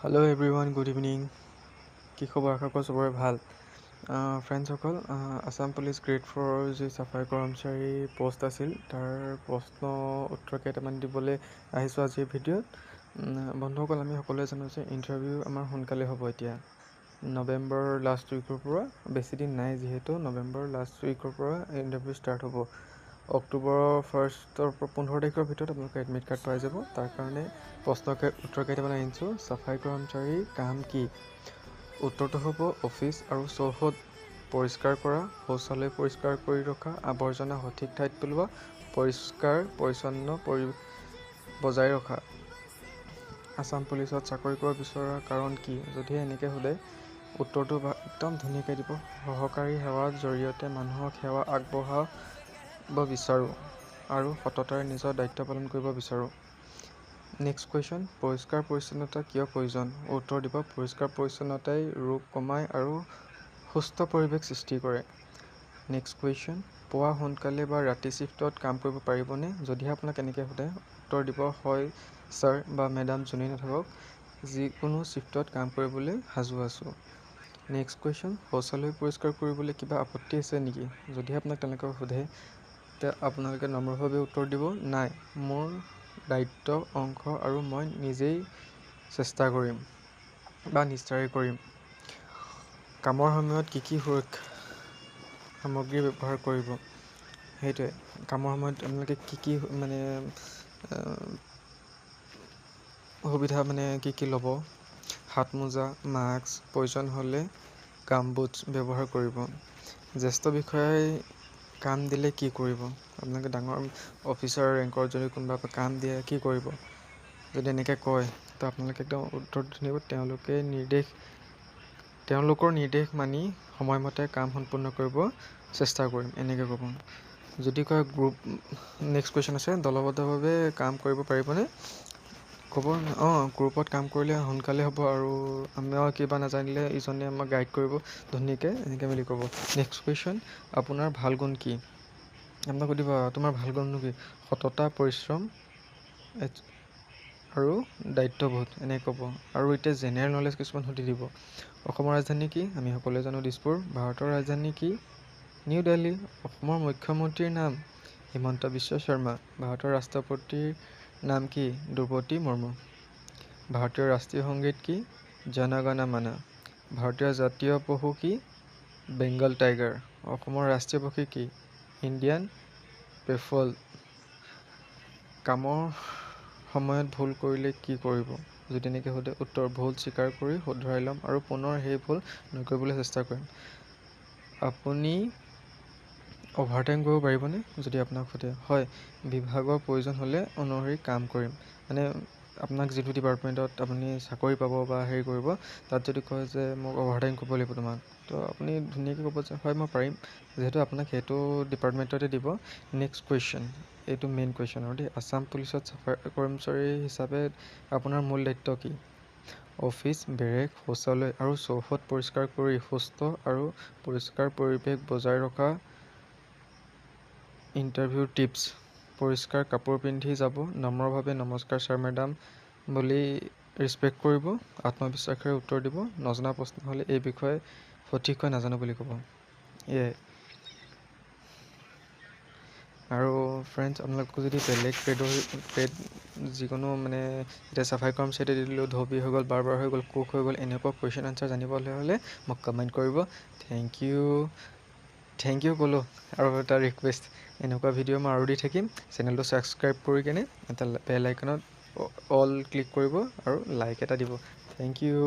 Hello everyone, good evening. কি খবৰ আশা কৰোঁ চবৰে ভাল। ফ্ৰেণ্ডসকল, আছাম পুলিচ গ্ৰেড 4 যি চাফাই কৰ্মচাৰী পোষ্ট আছিল তাৰ প্ৰশ্ন উত্তৰ কেইটামান দিবলৈ আহিছোঁ আজিৰ ভিডিঅ'ত। বন্ধুসকল, আমি সকলোৱে জানো যে ইণ্টাৰভিউ আমাৰ সোনকালে হ'ব। এতিয়া নৱেম্বৰ লাষ্ট উইকৰ পৰা, বেছি দিন নাই যিহেতু, নৱেম্বৰ লাষ্ট উইকৰ পৰা ইণ্টাৰভিউ ষ্টাৰ্ট হ'ব। অক্টোবৰৰ 1ৰ পৰা 15 তাৰিখৰ ভিতৰত আপোনালোকে এডমিট কাৰ্ড পাই যাব। তাৰ কাৰণে উত্তৰ কেইটামান আনিছোঁ। চাফাই কৰ্মচাৰীৰ কাম কি? উত্তৰটো হ'ব অফিচ আৰু চৌহদ পৰিষ্কাৰ কৰা, শৌচালয় পৰিষ্কাৰ কৰি ৰখা, আৱৰ্জনা সঠিক ঠাইত পেলোৱা, পৰিষ্কাৰ পৰিচ্ছন্ন বজাই ৰখা। আছাম পুলিচত চাকৰি কৰিব বিচৰাৰ কাৰণ কি? যদিহে এনেকৈ সোধে, উত্তৰটো একদম ধুনীয়াকৈ দিব। সহকাৰী সেৱাৰ জৰিয়তে মানুহক সেৱা আগবঢ়াব বিচাৰোঁ আৰু সততাৰে নিজৰ দায়িত্ব পালন কৰিব বিচাৰোঁ। নেক্সট কুৱেশ্যন, পৰিষ্কাৰ পৰিচ্ছন্নতা কিয় প্ৰয়োজন? উত্তৰ দিব, পৰিষ্কাৰ পৰিচ্ছন্নতাই ৰোগ কমায় আৰু সুস্থ পৰিৱেশ সৃষ্টি কৰে। নেক্সট কুৱেশ্যন, পুৱা সোনকালে বা ৰাতি শ্বিফ্টত কাম কৰিব পাৰিবনে? যদিহে আপোনাক এনেকৈ সোধে, উত্তৰ দিব, হয় ছাৰ বা মেডাম যোনেই নাথাকক, যিকোনো শ্বিফ্টত কাম কৰিবলৈ সাজু আছোঁ। নেক্সট কুৱেশ্যন, শৌচালয় পৰিষ্কাৰ কৰিবলৈ কিবা আপত্তি আছে নেকি? যদিহে আপোনাক তেনেকৈ সোধে, আপোনালোকে নম্ৰভাৱে উত্তৰ দিব, নাই, মোৰ দায়িত্ব অংশ আৰু মই নিজেই চেষ্টা কৰিম বা নিষ্ঠাৰে কৰিম। কামৰ সময়ত কি কি সুৰক্ষা সামগ্ৰী ব্যৱহাৰ কৰিব? সেইটোৱে, কামৰ সময়ত আপোনালোকে কি কি সুবিধা কি কি ল'ব? হাত মোজা, মাস্ক, প্ৰয়োজন হ'লে গামবুটছ ব্যৱহাৰ কৰিব। জ্যেষ্ঠ বিষয়াই কাম দিলে কি কৰিব? আপোনালোকে ডাঙৰ অফিচাৰ ৰেংকৰ যদি কোনোবা কাম দিয়ে কি কৰিব? যদি এনেকৈ কয়, তো আপোনালোকে একদম উত্তৰটো ধুনীয়া, তেওঁলোকৰ নিৰ্দেশ মানি সময়মতে কাম সম্পূৰ্ণ কৰিব চেষ্টা কৰিম, এনেকৈ ক'ব। যদি কয় নেক্সট কুৱেশ্যন আছে, দলবদ্ধভাৱে কাম কৰিব পাৰিবনে? ক'ব, গ্ৰুপত কাম কৰিলে সোনকালে হ'ব আৰু আমি কিবা নাজানিলে ইজনে আমাক গাইড কৰিব ধুনীয়াকৈ, এনেকৈ বুলি ক'ব। নেক্সট কুৱেশ্যন, আপোনাৰ ভাল গুণ কি? আপোনাক সুধিব, তোমাৰ ভাল গুণনো কি? সততা, পৰিশ্ৰম আৰু দায়িত্ববোধ, এনেকৈ ক'ব। আৰু এতিয়া জেনেৰেল নলেজ কিছুমান সুধি দিব। অসমৰ ৰাজধানী কি? আমি সকলোৱে জানো দিছপুৰ। ভাৰতৰ ৰাজধানী কি? নিউ দিল্লী। অসমৰ মুখ্যমন্ত্ৰীৰ নাম? হিমন্ত বিশ্ব শৰ্মা। ভাৰতৰ ৰাষ্ট্ৰপতিৰ নাম কি? দ্ৰৌপদী মুৰ্মু। ভাৰতীয় ৰাষ্ট্ৰীয় সংগীত কি? জন গণ মন। ভাৰতীয় জাতীয় পশু কি? বেংগল টাইগাৰ। অসমৰ ৰাষ্ট্ৰীয় পক্ষী কি? ইণ্ডিয়ান পেফল। কামৰ সময়ত ভুল কৰিলে কি কৰিব? যদি এনেকৈ সোধে, উত্তৰ, ভুল স্বীকাৰ কৰি শুধৰাই ল'ম আৰু পুনৰ সেই ভুল নকৰিবলৈ চেষ্টা কৰিম। আপুনি অভাৰটাইম কৰিব পাৰিবনে? যদি আপোনাক সোধে, হয়, বিভাগৰ প্ৰয়োজন হ'লে অনুসৰি কাম কৰিম। আপোনাক যিটো ডিপাৰ্টমেণ্টত আপুনি চাকৰি পাব বা হেৰি কৰিব, তাত যদি কয় যে মোক অভাৰটাইম কৰিব লাগিব তোমাক, তো আপুনি ধুনীয়াকৈ ক'ব যে হয়, মই পাৰিম, যিহেতু আপোনাক সেইটো ডিপাৰ্টমেণ্টতে দিব। নেক্সট কুৱেশ্যন, এইটো মেইন কুৱেশ্যন আৰু দেই। আছাম পুলিচত চাফাই কৰ্মচাৰী হিচাপে আপোনাৰ মূল দায়িত্ব কি? অফিচ, বেৰেক, শৌচালয় আৰু চৌহদ পৰিষ্কাৰ কৰি সুস্থ আৰু পৰিষ্কাৰ পৰিৱেশ বজাই ৰখা। ইণ্টাৰভিউৰ টিপছ, পৰিষ্কাৰ কাপোৰ পিন্ধি যাব, নম্ৰভাৱে নমস্কাৰ ছাৰ মেডাম বুলি ৰেচপেক্ট কৰিব, আত্মবিশ্বাসেৰে উত্তৰ দিব, নজনা প্ৰশ্ন হ'লে এই বিষয়ে সঠিককৈ নাজানো বুলি ক'ব। এয়াই। আৰু ফ্ৰেণ্ডছ, আপোনালোকক যদি বেলেগ গ্ৰেড যিকোনো এতিয়া চাফাই কৰ্মচাৰী দি দিলোঁ, ধোবী হৈ গ'ল, বাৰ্বাৰ হৈ গ'ল, কুক হৈ গ'ল, এনেকুৱা কুৱেশ্যন আনচাৰ জানিবলৈ হ'লে মোক কমেণ্ট কৰিব। থেংক ইউ ক'লোঁ। আৰু এটা ৰিকুৱেষ্ট, এনেকুৱা ভিডিঅ' মই আৰু দি থাকিম। চেনেলটো ছাবস্ক্ৰাইব কৰি কেনে এটা বেল আইকনত অল ক্লিক কৰিব আৰু লাইক এটা দিব। Thank U.